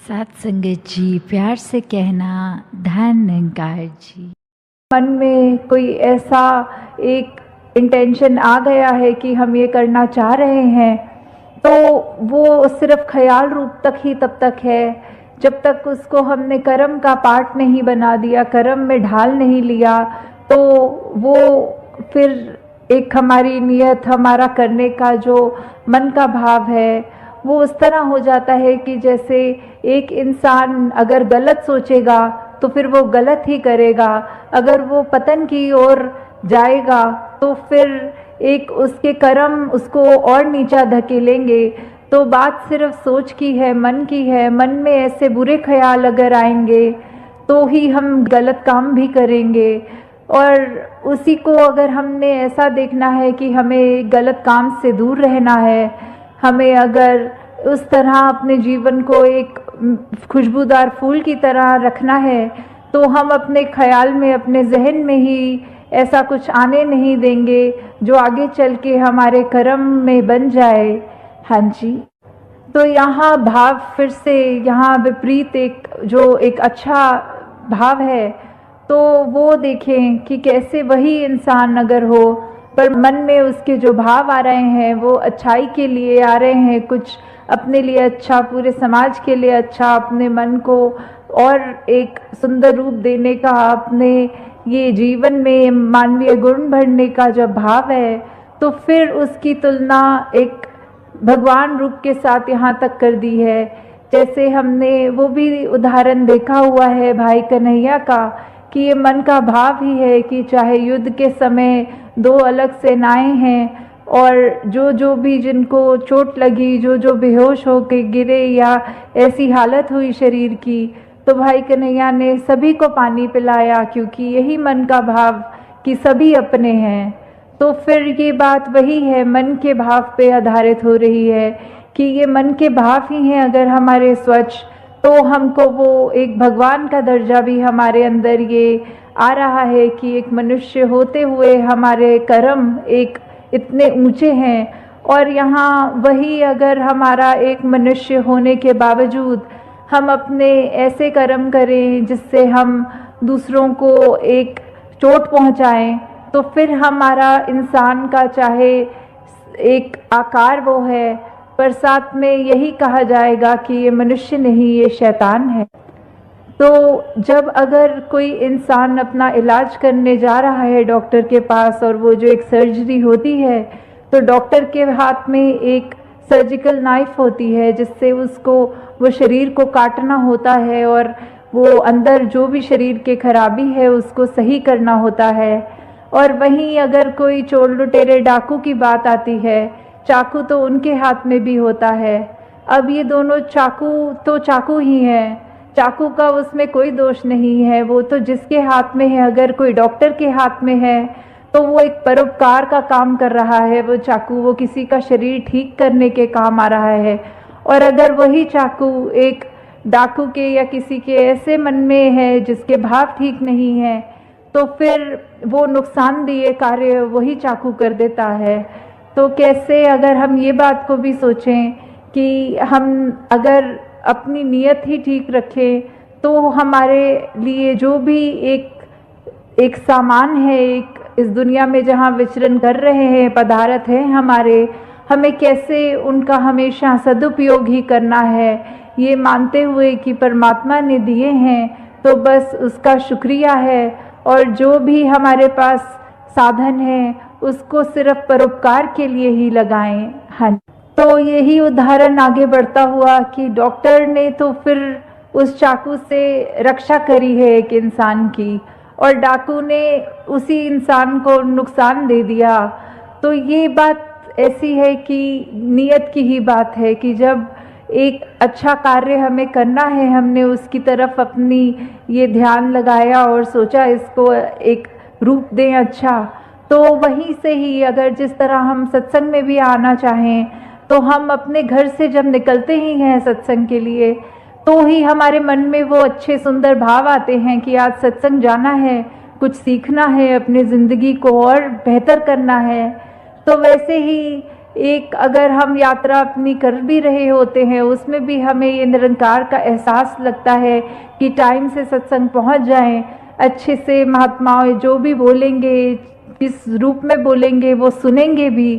साथ संगत जी, प्यार से कहना धन निरंकार जी। मन में कोई ऐसा एक इंटेंशन आ गया है कि हम ये करना चाह रहे हैं, तो वो सिर्फ ख्याल रूप तक ही तब तक है जब तक उसको हमने कर्म का पार्ट नहीं बना दिया, कर्म में ढाल नहीं लिया। तो वो फिर एक हमारी नियत, हमारा करने का जो मन का भाव है, वो उस तरह हो जाता है कि जैसे एक इंसान अगर गलत सोचेगा तो फिर वो गलत ही करेगा, अगर वो पतन की ओर जाएगा तो फिर एक उसके कर्म उसको और नीचा धकेलेंगे। तो बात सिर्फ सोच की है, मन की है। मन में ऐसे बुरे ख्याल अगर आएंगे तो ही हम गलत काम भी करेंगे, और उसी को अगर हमने ऐसा देखना है कि हमें गलत काम से दूर रहना है, हमें अगर उस तरह अपने जीवन को एक खुशबूदार फूल की तरह रखना है, तो हम अपने ख्याल में, अपने जहन में ही ऐसा कुछ आने नहीं देंगे जो आगे चल के हमारे कर्म में बन जाए। हाँ जी, तो यहाँ भाव फिर से, यहाँ विपरीत एक अच्छा भाव है, तो वो देखें कि कैसे वही इंसान अगर हो पर मन में उसके जो भाव आ रहे हैं वो अच्छाई के लिए आ रहे हैं, कुछ अपने लिए अच्छा, पूरे समाज के लिए अच्छा, अपने मन को और एक सुंदर रूप देने का, अपने ये जीवन में मानवीय गुण भरने का जब भाव है, तो फिर उसकी तुलना एक भगवान रूप के साथ यहाँ तक कर दी है। जैसे हमने वो भी उदाहरण देखा हुआ है भाई कन्हैया का, कि ये मन का भाव ही है कि चाहे युद्ध के समय दो अलग सेनाएं हैं और जो भी जिनको चोट लगी, जो बेहोश होके गिरे या ऐसी हालत हुई शरीर की, तो भाई कन्हैया ने सभी को पानी पिलाया, क्योंकि यही मन का भाव कि सभी अपने हैं। तो फिर ये बात वही है, मन के भाव पे आधारित हो रही है कि ये मन के भाव ही हैं अगर हमारे स्वच्छ, तो हमको वो एक भगवान का दर्जा भी हमारे अंदर ये आ रहा है कि एक मनुष्य होते हुए हमारे कर्म एक इतने ऊंचे हैं। और यहाँ वही अगर हमारा एक मनुष्य होने के बावजूद हम अपने ऐसे कर्म करें जिससे हम दूसरों को एक चोट पहुँचाएं, तो फिर हमारा इंसान का चाहे एक आकार वो है, पर साथ में यही कहा जाएगा कि ये मनुष्य नहीं, ये शैतान है। तो जब अगर कोई इंसान अपना इलाज करने जा रहा है डॉक्टर के पास, और वो जो एक सर्जरी होती है, तो डॉक्टर के हाथ में एक सर्जिकल नाइफ होती है जिससे उसको वो शरीर को काटना होता है और वो अंदर जो भी शरीर के खराबी है उसको सही करना होता है। और वहीं अगर कोई चोर लुटेरे डाकू की बात आती है, चाकू तो उनके हाथ में भी होता है। अब ये दोनों चाकू तो चाकू ही हैं, चाकू का उसमें कोई दोष नहीं है, वो तो जिसके हाथ में है, अगर कोई डॉक्टर के हाथ में है तो वो एक परोपकार का काम कर रहा है, वो चाकू वो किसी का शरीर ठीक करने के काम आ रहा है। और अगर वही चाकू एक डाकू के या किसी के ऐसे मन में है जिसके भाव ठीक नहीं है, तो फिर वो नुकसानदेह कार्य वही चाकू कर देता है। तो कैसे अगर हम ये बात को भी सोचें कि हम अगर अपनी नियत ही ठीक रखें, तो हमारे लिए जो भी एक सामान है, एक इस दुनिया में जहाँ विचरण कर रहे हैं, पदार्थ हैं हमारे, हमें कैसे उनका हमेशा सदुपयोग ही करना है, ये मानते हुए कि परमात्मा ने दिए हैं तो बस उसका शुक्रिया है, और जो भी हमारे पास साधन है उसको सिर्फ परोपकार के लिए ही लगाएं। हाँ, तो यही उदाहरण आगे बढ़ता हुआ कि डॉक्टर ने तो फिर उस चाकू से रक्षा करी है एक इंसान की, और डाकू ने उसी इंसान को नुकसान दे दिया। तो ये बात ऐसी है कि नियत की ही बात है कि जब एक अच्छा कार्य हमें करना है, हमने उसकी तरफ अपनी ये ध्यान लगाया और सोचा इसको एक रूप दें अच्छा, तो वहीं से ही अगर जिस तरह हम सत्संग में भी आना चाहें, तो हम अपने घर से जब निकलते ही हैं सत्संग के लिए, तो ही हमारे मन में वो अच्छे सुंदर भाव आते हैं कि आज सत्संग जाना है, कुछ सीखना है, अपनी ज़िंदगी को और बेहतर करना है। तो वैसे ही एक अगर हम यात्रा अपनी कर भी रहे होते हैं उसमें भी हमें ये निरंकार का एहसास लगता है कि टाइम से सत्संग पहुंच जाएं, अच्छे से महात्माओं जो भी बोलेंगे, किस रूप में बोलेंगे वो सुनेंगे भी,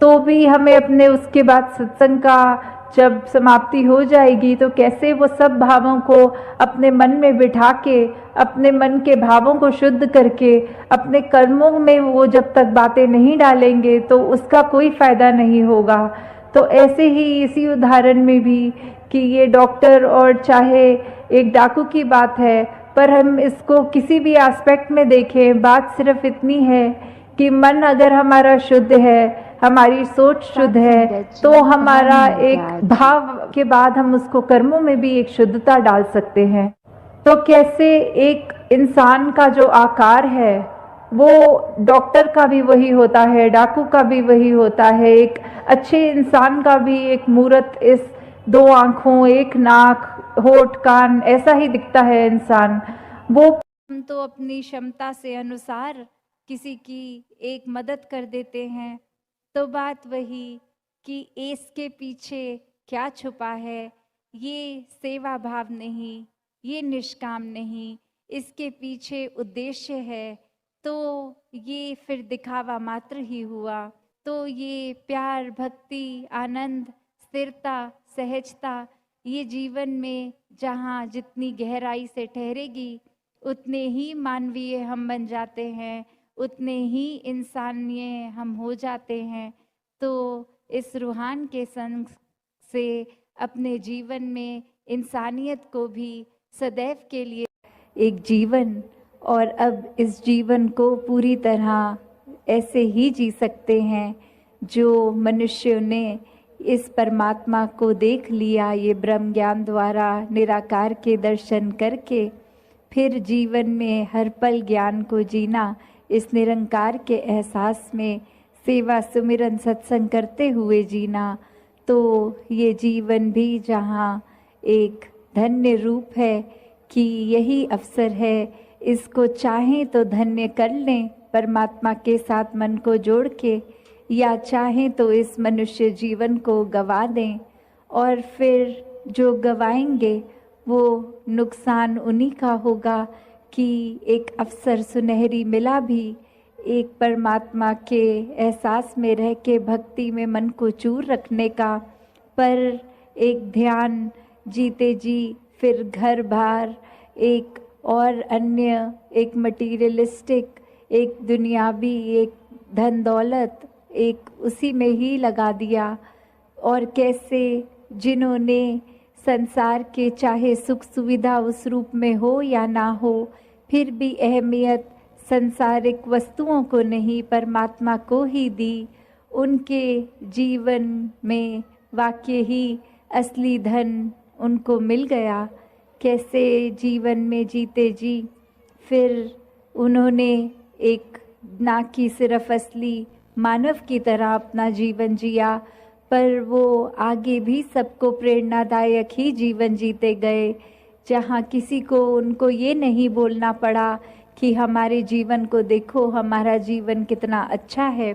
तो भी हमें अपने उसके बाद सत्संग का जब समाप्ति हो जाएगी तो कैसे वो सब भावों को अपने मन में बिठा के, अपने मन के भावों को शुद्ध करके अपने कर्मों में वो जब तक बातें नहीं डालेंगे तो उसका कोई फायदा नहीं होगा। तो ऐसे ही इसी उदाहरण में भी कि ये डॉक्टर और चाहे एक डाकू की बात है, पर हम इसको किसी भी एस्पेक्ट में देखें, बात सिर्फ इतनी है कि मन अगर हमारा शुद्ध है, हमारी सोच शुद्ध है, तो हमारा एक भाव के बाद हम उसको कर्मों में भी एक शुद्धता डाल सकते हैं। तो कैसे एक इंसान का जो आकार है वो डॉक्टर का भी वही होता है, डाकू का भी वही होता है, एक अच्छे इंसान का भी एक मूर्त इस 2 आँखों, 1 नाक, होठ, कान ऐसा ही दिखता है इंसान। वो हम तो अपनी क्षमता से अनुसार किसी की एक मदद कर देते हैं, तो बात वही कि इसके पीछे क्या छुपा है, ये सेवा भाव नहीं, ये निष्काम नहीं, इसके पीछे उद्देश्य है, तो ये फिर दिखावा मात्र ही हुआ। तो ये प्यार, भक्ति, आनंद, स्थिरता, सहजता ये जीवन में जहाँ जितनी गहराई से ठहरेगी उतने ही मानवीय हम बन जाते हैं, उतने ही इंसानिय हम हो जाते हैं। तो इस रूहान के संग से अपने जीवन में इंसानियत को भी सदैव के लिए एक जीवन, और अब इस जीवन को पूरी तरह ऐसे ही जी सकते हैं जो मनुष्यों ने इस परमात्मा को देख लिया, ये ब्रह्म ज्ञान द्वारा निराकार के दर्शन करके फिर जीवन में हर पल ज्ञान को जीना, इस निरंकार के एहसास में सेवा सुमिरन सत्संग करते हुए जीना। तो ये जीवन भी जहाँ एक धन्य रूप है कि यही अवसर है, इसको चाहें तो धन्य कर लें परमात्मा के साथ मन को जोड़ के, या चाहें तो इस मनुष्य जीवन को गवा दें, और फिर जो गवाएंगे वो नुकसान उन्हीं का होगा कि एक अवसर सुनहरी मिला भी एक परमात्मा के एहसास में रह के भक्ति में मन को चूर रखने का, पर एक ध्यान जीते जी फिर घर बार एक और अन्य एक मटीरियलिस्टिक, एक दुनियावी, एक धन दौलत, एक उसी में ही लगा दिया। और कैसे जिन्होंने संसार के चाहे सुख सुविधा उस रूप में हो या ना हो, फिर भी अहमियत संसारिक वस्तुओं को नहीं परमात्मा को ही दी, उनके जीवन में वाकई ही असली धन उनको मिल गया। कैसे जीवन में जीते जी फिर उन्होंने एक ना कि सिर्फ असली मानव की तरह अपना जीवन जिया, पर वो आगे भी सबको प्रेरणादायक ही जीवन जीते गए, जहाँ किसी को उनको ये नहीं बोलना पड़ा कि हमारे जीवन को देखो, हमारा जीवन कितना अच्छा है,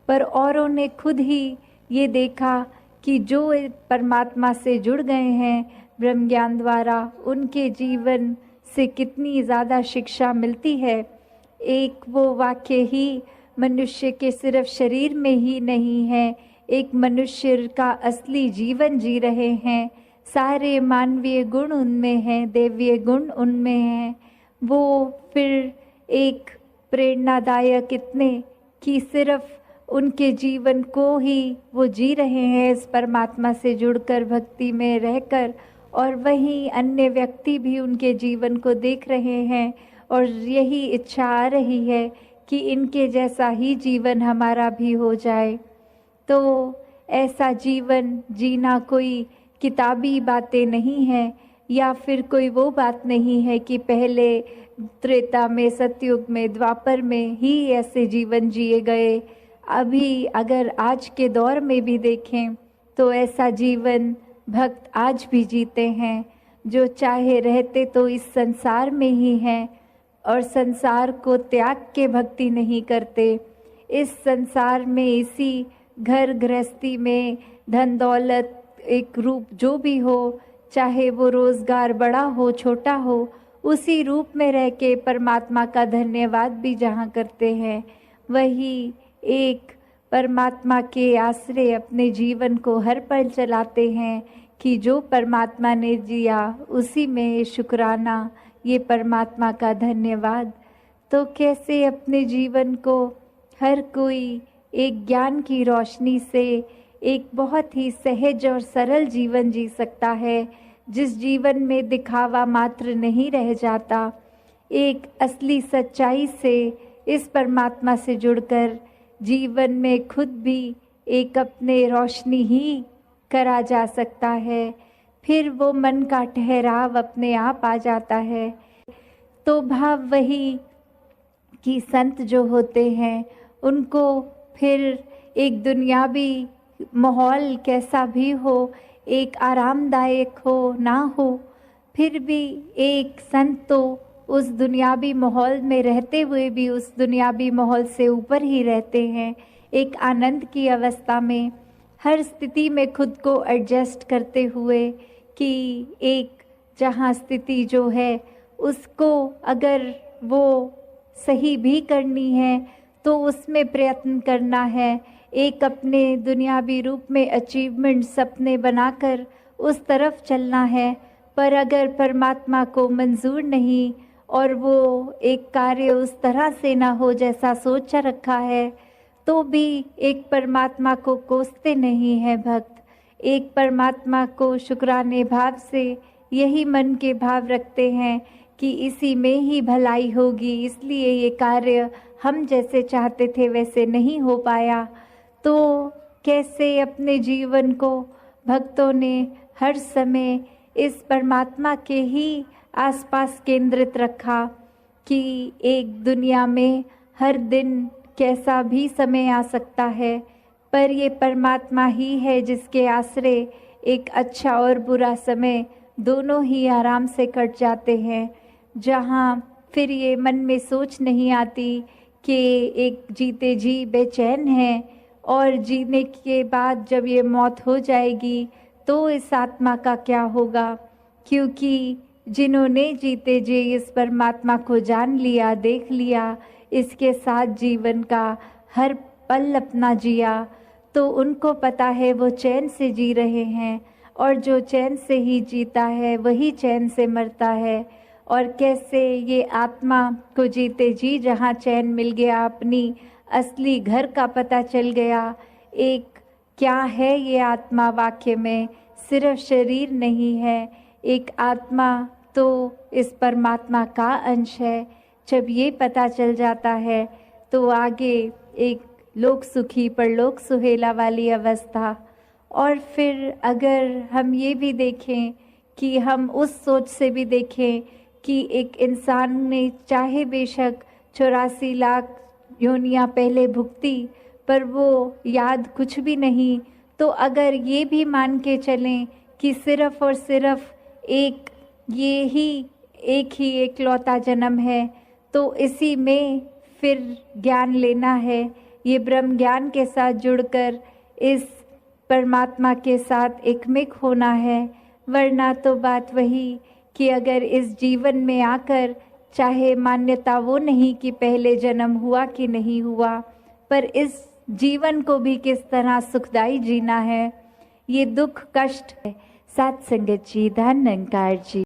पर औरों ने खुद ही ये देखा कि जो परमात्मा से जुड़ गए हैं ब्रह्म ज्ञान द्वारा, उनके जीवन से कितनी ज़्यादा शिक्षा मिलती है। एक वो वाक्य ही मनुष्य के सिर्फ शरीर में ही नहीं है, एक मनुष्य का असली जीवन जी रहे हैं, सारे मानवीय गुण उनमें हैं, दैवीय गुण उनमें हैं। वो फिर एक प्रेरणादायक इतने कि सिर्फ उनके जीवन को ही वो जी रहे हैं इस परमात्मा से जुड़कर भक्ति में रहकर, और वहीं अन्य व्यक्ति भी उनके जीवन को देख रहे हैं और यही इच्छा आ रही है कि इनके जैसा ही जीवन हमारा भी हो जाए। तो ऐसा जीवन जीना कोई किताबी बातें नहीं है, या फिर कोई वो बात नहीं है कि पहले त्रेता में, सतयुग में, द्वापर में ही ऐसे जीवन जिए गए। अभी अगर आज के दौर में भी देखें तो ऐसा जीवन भक्त आज भी जीते हैं, जो चाहे रहते तो इस संसार में ही हैं और संसार को त्याग के भक्ति नहीं करते, इस संसार में इसी घर गृहस्थी में धन दौलत एक रूप जो भी हो, चाहे वो रोजगार बड़ा हो छोटा हो, उसी रूप में रह के परमात्मा का धन्यवाद भी जहाँ करते हैं, वही एक परमात्मा के आश्रय अपने जीवन को हर पल चलाते हैं कि जो परमात्मा ने दिया उसी में शुक्राना, ये परमात्मा का धन्यवाद। तो कैसे अपने जीवन को हर कोई एक ज्ञान की रोशनी से एक बहुत ही सहज और सरल जीवन जी सकता है, जिस जीवन में दिखावा मात्र नहीं रह जाता, एक असली सच्चाई से इस परमात्मा से जुड़कर जीवन में खुद भी एक अपने रोशनी ही करा जा सकता है। फिर वो मन का ठहराव अपने आप आ जाता है। तो भाव वही कि संत जो होते हैं उनको फिर एक दुनियावी माहौल कैसा भी हो, एक आरामदायक हो ना हो, फिर भी एक संत तो उस दुनियावी माहौल में रहते हुए भी उस दुनियावी माहौल से ऊपर ही रहते हैं, एक आनंद की अवस्था में हर स्थिति में खुद को एडजस्ट करते हुए कि एक जहाँ स्थिति जो है उसको अगर वो सही भी करनी है तो उसमें प्रयत्न करना है, एक अपने दुनियावी रूप में अचीवमेंट सपने बनाकर उस तरफ चलना है। पर अगर परमात्मा को मंजूर नहीं और वो एक कार्य उस तरह से ना हो जैसा सोचा रखा है, तो भी एक परमात्मा को कोसते नहीं है भक्त, एक परमात्मा को शुक्राने भाव से यही मन के भाव रखते हैं कि इसी में ही भलाई होगी, इसलिए ये कार्य हम जैसे चाहते थे वैसे नहीं हो पाया। तो कैसे अपने जीवन को भक्तों ने हर समय इस परमात्मा के ही आसपास केंद्रित रखा कि एक दुनिया में हर दिन कैसा भी समय आ सकता है, पर ये परमात्मा ही है जिसके आश्रय एक अच्छा और बुरा समय दोनों ही आराम से कट जाते हैं, जहाँ फिर ये मन में सोच नहीं आती कि एक जीते जी बेचैन है और जीने के बाद जब ये मौत हो जाएगी तो इस आत्मा का क्या होगा। क्योंकि जिन्होंने जीते जी इस परमात्मा को जान लिया, देख लिया, इसके साथ जीवन का हर पल अपना जिया, तो उनको पता है वो चैन से जी रहे हैं, और जो चैन से ही जीता है वही चैन से मरता है। और कैसे ये आत्मा को जीते जी जहाँ चैन मिल गया, अपनी असली घर का पता चल गया, एक क्या है ये आत्मा, वाक्य में सिर्फ शरीर नहीं है, एक आत्मा तो इस परमात्मा का अंश है। जब ये पता चल जाता है तो आगे एक लोक सुखी परलोक सुहेला वाली अवस्था। और फिर अगर हम ये भी देखें कि हम उस सोच से भी देखें कि एक इंसान ने चाहे बेशक 84 लाख योनियाँ पहले भुगती पर वो याद कुछ भी नहीं, तो अगर ये भी मान के चलें कि सिर्फ और सिर्फ ये ही एक एकलौता जन्म है, तो इसी में फिर ज्ञान लेना है, ये ब्रह्म ज्ञान के साथ जुड़कर इस परमात्मा के साथ एकमिक होना है। वरना तो बात वही कि अगर इस जीवन में आकर चाहे मान्यता वो नहीं कि पहले जन्म हुआ कि नहीं हुआ, पर इस जीवन को भी किस तरह सुखदाई जीना है, ये दुख कष्ट है। साथ संगत जी, धन निरंकार जी।